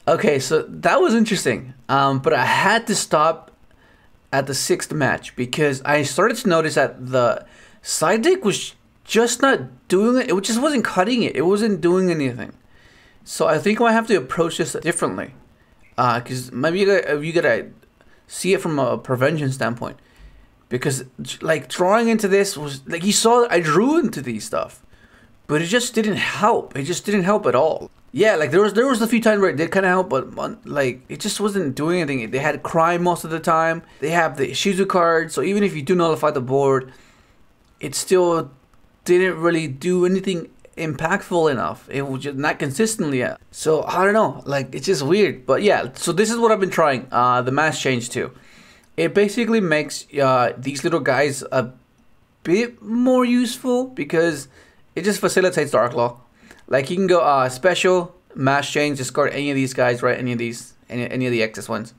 Okay, so that was interesting. But I had to stop at the sixth match because I started to notice that the side deck was just not doing it. It just wasn't cutting it. It wasn't doing anything. So I think I might have to approach this differently. Because maybe you gotta see it from a prevention standpoint. Because like drawing into this was like you saw I drew into these stuff, but it just didn't help. It just didn't help at all. Yeah, like there was a few times where it did kind of help, but like it just wasn't doing anything. They had crime most of the time. They have the Shizu card, so even if you do nullify the board, it still didn't really do anything impactful enough. It was just not consistently. So I don't know, like it's just weird. But yeah, so this is what I've been trying. The mass change too. It basically makes these little guys a bit more useful because it just facilitates Dark Law. Like you can go special, mass change, discard any of these guys, right? Any of these, any of the excess ones.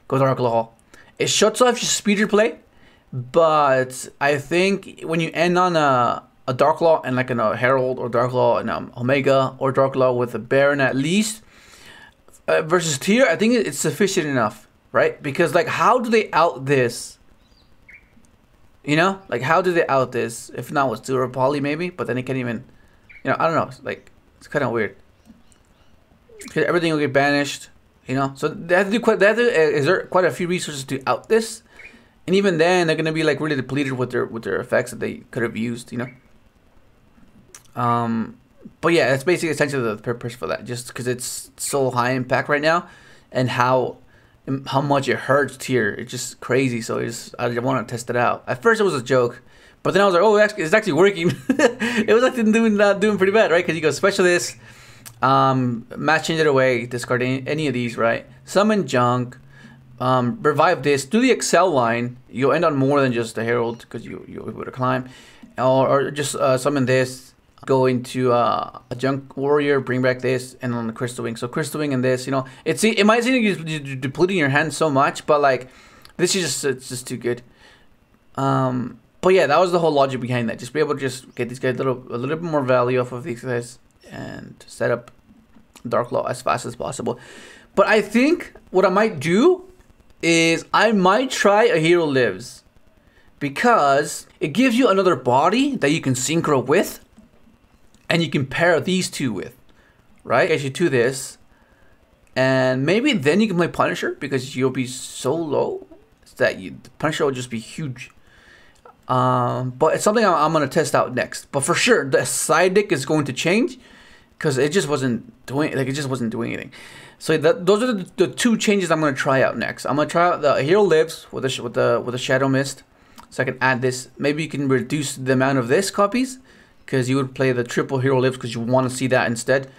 Go Dark Law. It shuts off your speeder play, but I think when you end on a Dark Law and like a Herald or Dark Law and Omega or Dark Law with a Baron at least versus tier, I think it's sufficient enough. Right? Because, like, how do they out this? You know? Like, how do they out this? If not with Zero Poly, maybe? But then it can't even... You know, I don't know. Like, it's kind of weird. Because everything will get banished. You know? So, they have to do exert quite a few resources to out this. And even then, they're going to be, like, really depleted with their effects that they could have used, you know? But, yeah, that's basically essentially the purpose for that. Just because it's so high impact right now. And how much it hurts tier. It's just crazy. So I want to test it out. At first it was a joke, but then I was like, oh, it's actually working. It was actually doing pretty bad, right? Because you go specialist, match change it away, discard any of these, right? Summon junk, revive this, do the Excel line. You'll end on more than just the Herald because you're able to climb, or just summon this. Go into a Junk Warrior, bring back this, and on the Crystal Wing. So Crystal Wing and this, you know, it might seem like you're depleting your hand so much, but like this is it's just too good. But yeah, that was the whole logic behind that. Just be able to just get these guys a little bit more value off of these guys and set up Dark Law as fast as possible. But I think what I might do is I might try a Hero Lives because it gives you another body that you can synchro with. And you can pair these two with, right? Get you to this. And maybe then you can play Punisher because you'll be so low that the Punisher will just be huge. But it's something I'm going to test out next. But for sure, the side deck is going to change because it just wasn't doing anything. So those are the two changes I'm going to try out next. I'm going to try out the Hero Lives with a Shadow Mist. So I can add this. Maybe you can reduce the amount of this copies. Because you would play the triple Hero Lives because you want to see that instead.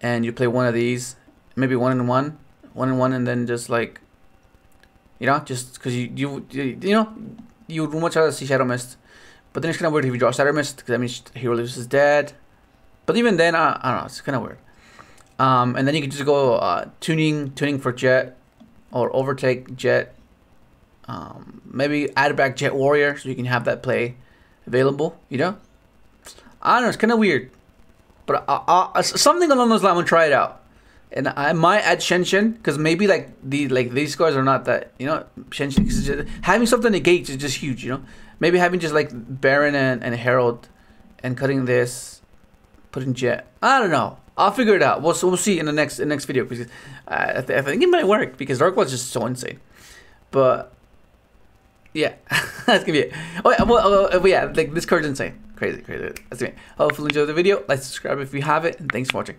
And you play one of these. Maybe one and one, and then just like, you know, just because you know, you would much rather see Shadow Mist. But then it's kind of weird if you draw Shadow Mist because that means Hero Lives is dead. But even then, I don't know, it's kind of weird. And then you can just go tuning for Jet or overtake Jet. Maybe add back Jet Warrior so you can have that play available, you know. I don't know, it's kind of weird. But something along those lines, I'm going to try it out. And I might add Shenshin, because maybe like these guys are not that, you know, Shenshin. Having something negate is just huge, you know. Maybe having just like Baron and Herald and cutting this, putting Jet. I don't know. I'll figure it out. We'll see in the next video. Because I think it might work, because Dark Law is just so insane. But yeah, that's gonna be it. Oh yeah, well, yeah, like this card's insane. Crazy. That's it. Hopefully you enjoyed the video. Like, subscribe if you have it, and thanks for watching.